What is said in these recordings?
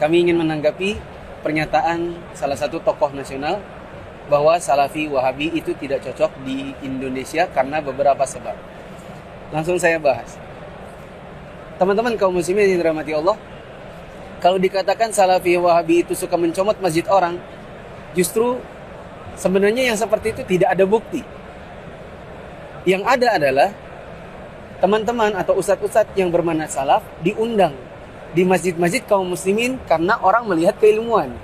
Kami ingin menanggapi pernyataan salah satu tokoh nasional bahwa Salafi Wahabi itu tidak cocok di Indonesia karena beberapa sebab. Langsung saya bahas. Teman-teman kaum muslimin yang dirahmati Allah, kalau dikatakan Salafi Wahabi itu suka mencomot masjid orang, justru sebenarnya yang seperti itu tidak ada bukti. Yang ada adalah teman-teman atau ustadz-ustadz yang bermanhaj salaf diundang di masjid-masjid kaum muslimin karena orang melihat keilmuan.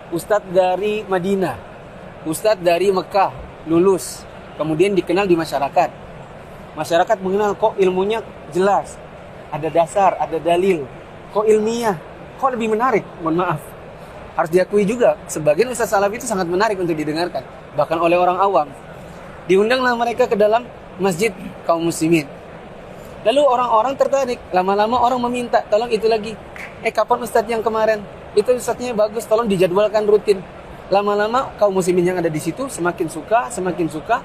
Ustadz dari Madinah, ustadz dari Mekah lulus, kemudian dikenal di masyarakat. Masyarakat mengenal kok ilmunya jelas, ada dasar, ada dalil, kok ilmiah, kok lebih menarik. Mohon maaf, harus diakui juga sebagian ustadz salaf itu sangat menarik untuk didengarkan, bahkan oleh orang awam. Diundanglah mereka ke dalam masjid kaum muslimin. Lalu orang-orang tertarik, lama-lama orang meminta, tolong itu lagi. Kapan ustadz yang kemarin? Itu ustadznya bagus, tolong dijadwalkan rutin. Lama-lama kaum muslimin yang ada di situ semakin suka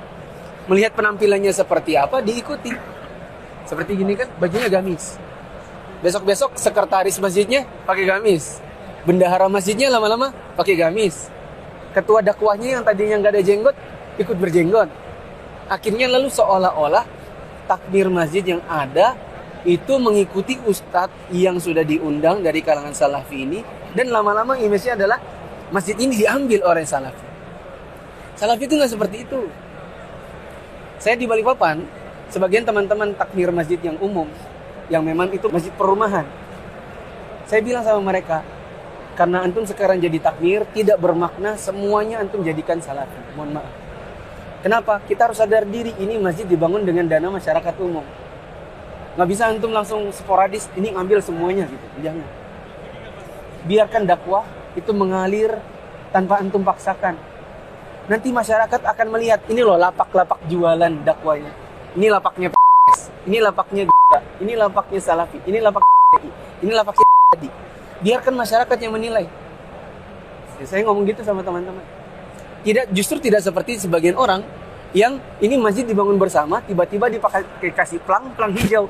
melihat penampilannya seperti apa, diikuti. Seperti gini kan, bajunya gamis. Besok-besok sekretaris masjidnya pakai gamis. Bendahara masjidnya lama-lama pakai gamis. Ketua dakwahnya yang tadinya nggak ada jenggot ikut berjenggot. Akhirnya lalu seolah-olah takmir masjid yang ada itu mengikuti ustadz yang sudah diundang dari kalangan salafi ini, dan lama-lama image-nya adalah masjid ini diambil oleh salafi. Salafi itu nggak seperti itu. Saya di Balikpapan, sebagian teman-teman takmir masjid yang umum, yang memang itu masjid perumahan, saya bilang sama mereka, karena antum sekarang jadi takmir, tidak bermakna semuanya antum jadikan salafi. Mohon maaf. Kenapa? Kita harus sadar diri, ini masjid dibangun dengan dana masyarakat umum. Nggak bisa antum langsung sporadis, ini ngambil semuanya gitu. Jangan. Biarkan dakwah itu mengalir tanpa antum paksakan. Nanti masyarakat akan melihat, ini loh lapak-lapak jualan dakwahnya. Ini lapaknya PS, ini lapaknya ini lapaknya Salafi, ini lapak ini lapaknya tadi. Biarkan masyarakat yang menilai. Saya ngomong gitu sama teman-teman. Justru tidak seperti sebagian orang yang ini masjid dibangun bersama, tiba-tiba dikasih pelang hijau.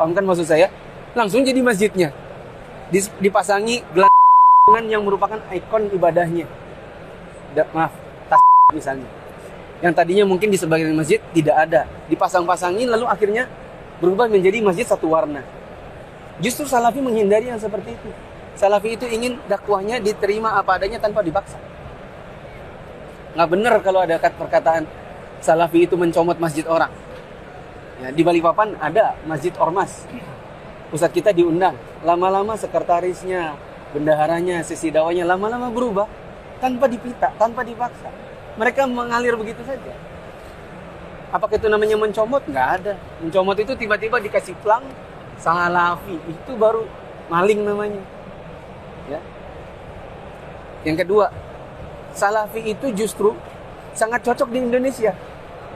Paham kan maksud saya? Langsung jadi masjidnya. Dipasangi gelangan yang merupakan ikon ibadahnya. Maaf, tas misalnya. Yang tadinya mungkin di sebagian masjid tidak ada. Dipasang-pasangin lalu akhirnya berubah menjadi masjid satu warna. Justru Salafi menghindari yang seperti itu. Salafi itu ingin dakwahnya diterima apa adanya tanpa dipaksa. Nggak benar kalau ada perkataan Salafi itu mencomot masjid orang. Ya, di Balikpapan ada masjid ormas. Pusat kita diundang. Lama-lama sekretarisnya, bendaharanya, sesi dakwahnya lama-lama berubah tanpa dipita, tanpa dipaksa. Mereka mengalir begitu saja. Apakah itu namanya mencomot? Nggak ada. Mencomot itu tiba-tiba dikasih pelang Salafi. Itu baru maling namanya. Ya. Yang kedua, Salafi itu justru sangat cocok di Indonesia.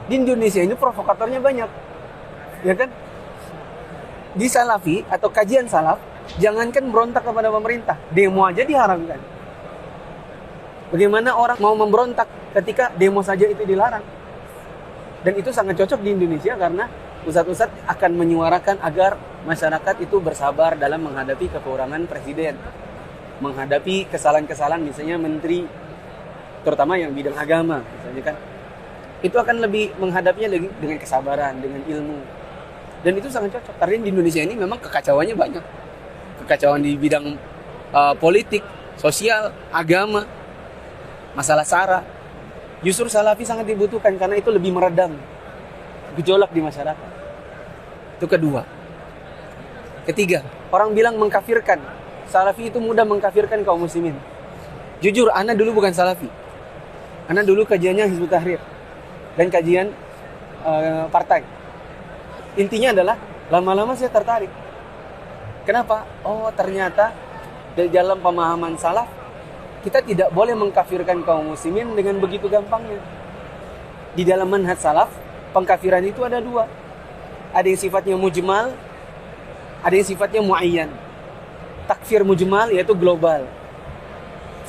Di Indonesia ini provokatornya banyak. Ya kan? Di Salafi atau kajian salaf, jangankan berontak kepada pemerintah, demo aja diharamkan. Bagaimana orang mau memberontak ketika demo saja itu dilarang? Dan itu sangat cocok di Indonesia karena ustadz-ustadz akan menyuarakan agar masyarakat itu bersabar dalam menghadapi kekurangan presiden, menghadapi kesalahan-kesalahan misalnya menteri, terutama yang bidang agama misalnya kan, itu akan lebih menghadapinya dengan kesabaran, dengan ilmu, dan itu sangat cocok karena di Indonesia ini memang kekacauannya banyak, kekacauan di bidang politik, sosial, agama, masalah sara. Justru Salafi sangat dibutuhkan karena itu lebih meredam gejolak di masyarakat. Itu kedua. Ketiga, orang bilang mengkafirkan. Salafi itu mudah mengkafirkan kaum muslimin. Jujur, ana dulu bukan Salafi. Ana dulu kajiannya Hizbut Tahrir dan kajian partai. Intinya adalah lama-lama saya tertarik. Kenapa? Oh, ternyata di dalam pemahaman salaf kita tidak boleh mengkafirkan kaum muslimin dengan begitu gampangnya. Di dalam manhaj salaf, pengkafiran itu ada dua. Ada yang sifatnya mujmal, ada yang sifatnya muayyan. Takfir mujmal yaitu global.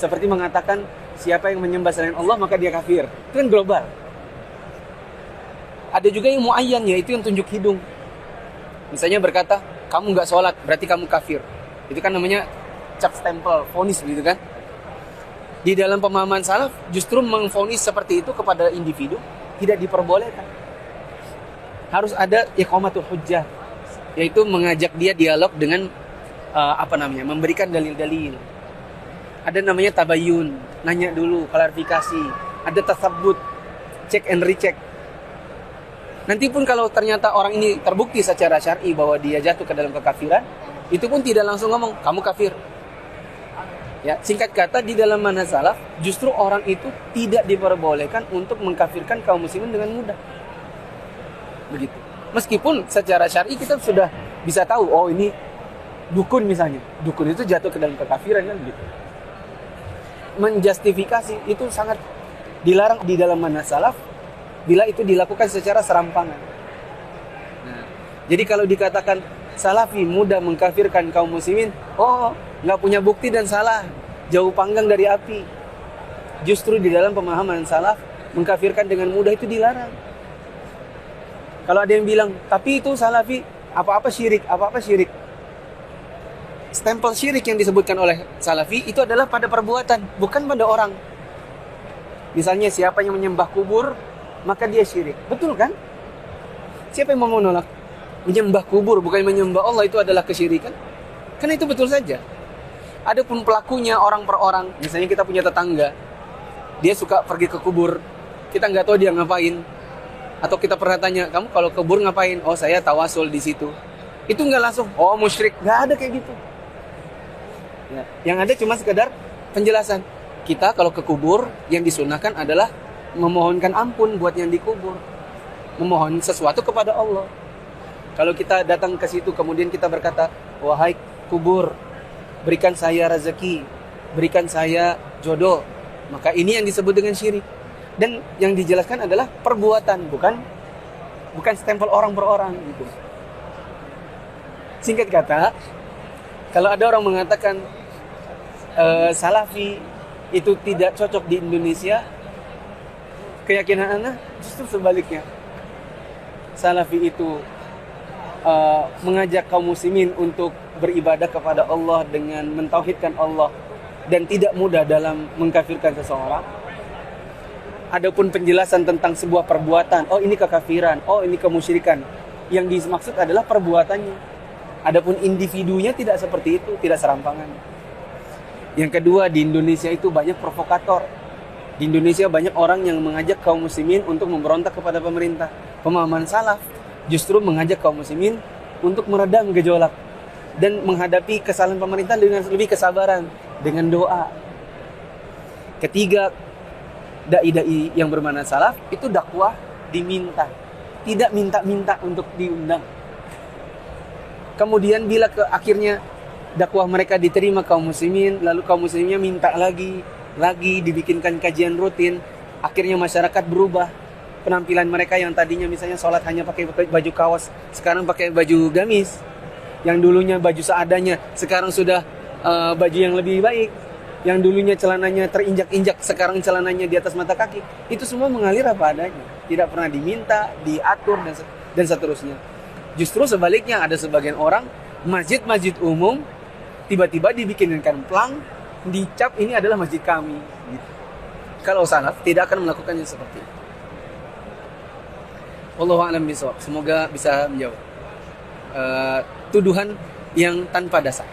Seperti mengatakan siapa yang menyembah selain Allah maka dia kafir. Itu kan global. Ada juga yang muayyan, yaitu yang tunjuk hidung. Misalnya berkata, kamu gak sholat berarti kamu kafir. Itu kan namanya cap stempel, vonis begitu kan. Di dalam pemahaman salaf justru mengvonis seperti itu kepada individu tidak diperbolehkan. Harus ada iqamatul hujjah, yaitu mengajak dia dialog dengan memberikan dalil-dalil. Ada namanya tabayun, nanya dulu, klarifikasi. Ada tasabbut, check and recheck. Nanti pun kalau ternyata orang ini terbukti secara syar'i bahwa dia jatuh ke dalam kekafiran, itu pun tidak langsung ngomong kamu kafir. Ya, singkat kata di dalam manhaj salaf justru orang itu tidak diperbolehkan untuk mengkafirkan kaum muslimin dengan mudah. Begitu. Meskipun secara syar'i kita sudah bisa tahu, oh ini dukun misalnya. Dukun itu jatuh ke dalam kekafiran kan gitu. Menjustifikasi itu sangat dilarang di dalam manhaj salaf bila itu dilakukan secara serampangan. Nah, jadi kalau dikatakan salafi mudah mengkafirkan kaum muslimin, oh nggak punya bukti dan salah, jauh panggang dari api. Justru di dalam pemahaman salaf mengkafirkan dengan mudah itu dilarang. Kalau ada yang bilang, tapi itu salafi apa-apa syirik. Stempel syirik yang disebutkan oleh salafi itu adalah pada perbuatan, bukan pada orang. Misalnya siapa yang menyembah kubur, maka dia syirik. Betul kan? Siapa yang mau menolak? Menyembah kubur bukan menyembah Allah itu adalah kesyirikan? Karena itu betul saja. Adapun pelakunya orang per orang, misalnya kita punya tetangga, dia suka pergi ke kubur, kita nggak tahu dia ngapain. Atau kita pernah tanya, kamu kalau ke kubur ngapain? Oh saya tawasul di situ. Itu nggak langsung, oh musyrik. Nggak ada kayak gitu. Ya, yang ada cuma sekedar penjelasan. Kita kalau ke kubur yang disunahkan adalah memohonkan ampun buat yang dikubur, memohon sesuatu kepada Allah. Kalau kita datang ke situ kemudian kita berkata, wahai kubur, berikan saya rezeki, berikan saya jodoh, maka ini yang disebut dengan syirik. Dan yang dijelaskan adalah perbuatan, bukan stempel orang per orang gitu. Singkat kata, kalau ada orang mengatakan salafi itu tidak cocok di Indonesia, keyakinan Anda justru sebaliknya. Salafi itu mengajak kaum muslimin untuk beribadah kepada Allah dengan mentauhidkan Allah dan tidak mudah dalam mengkafirkan seseorang. Adapun penjelasan tentang sebuah perbuatan, oh ini kekafiran, oh ini kemusyrikan, yang dimaksud adalah perbuatannya. Adapun individunya tidak seperti itu, tidak serampangan. Yang kedua, di Indonesia itu banyak provokator. Di Indonesia banyak orang yang mengajak kaum muslimin untuk memberontak kepada pemerintah. Pemahaman salaf justru mengajak kaum muslimin untuk meredam gejolak dan menghadapi kesalahan pemerintah dengan lebih kesabaran, dengan doa. Ketiga, dai-dai yang bermanhaj salaf itu dakwah diminta, tidak minta-minta untuk diundang. Kemudian bila akhirnya dakwah mereka diterima kaum muslimin, lalu kaum muslimnya minta lagi dibikinkan kajian rutin, akhirnya masyarakat berubah. Penampilan mereka yang tadinya misalnya sholat hanya pakai baju kaos, sekarang pakai baju gamis. Yang dulunya baju seadanya, sekarang sudah baju yang lebih baik. Yang dulunya celananya terinjak-injak, sekarang celananya di atas mata kaki. Itu semua mengalir apa adanya, tidak pernah diminta, diatur dan seterusnya. Justru sebaliknya, ada sebagian orang masjid-masjid umum tiba-tiba dibikinkan plang, dicap ini adalah masjid kami gitu. Kalau salaf tidak akan melakukannya seperti itu. Wallahu a'lam bishawab. Semoga bisa menjawab tuduhan yang tanpa dasar.